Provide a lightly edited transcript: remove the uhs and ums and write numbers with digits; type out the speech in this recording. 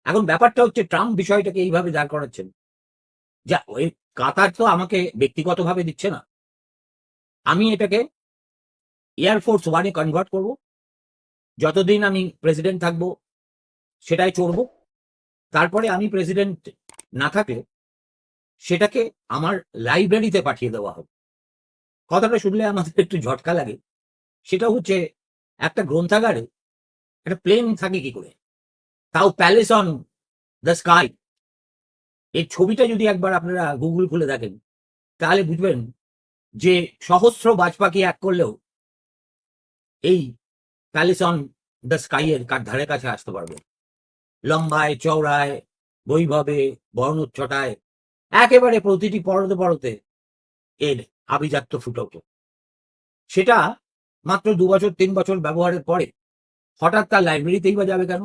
এখন ব্যাপারটা হচ্ছে ট্রাম্প বিষয়টাকে এইভাবে দাঁড় করাচ্ছেন, যা ওই কাতার তো আমাকে ব্যক্তিগতভাবে দিচ্ছে না, আমি এটাকে এয়ারফোর্স ওয়ানে কনভার্ট করব, যতদিন আমি প্রেসিডেন্ট থাকবো সেটাই চড়বো, তারপরে আমি প্রেসিডেন্ট না থাকলে সেটাকে আমার লাইব্রেরিতে পাঠিয়ে দেওয়া হবে। কথাটা শুনলে আমাদের একটু ঝটকা লাগে, সেটা হচ্ছে একটা গ্রন্থাগারে একটা প্লেন থাকে কি করে, তাও প্যালেস অন দ্য স্কাই। এই ছবিটা যদি একবার আপনারা গুগল খুলে দেখেন তাহলে বুঝবেন যে সহস্র বাজ পাখি এক করলেও এই প্যালেস অন দ্য স্কাই এর ধারে কাছে আসতে পারবে। লম্বায় চওড়ায় বৈভবে বর্ণোচ্ছটায় একেবারে প্রতিটি পরতে পরতে এর আভিজাত্য ফুটে ওঠে। সেটা মাত্র 2 বছর 3 বছর ব্যবহারের পরে হঠাৎ তার লাইব্রেরিতেই বা যাবে কেন?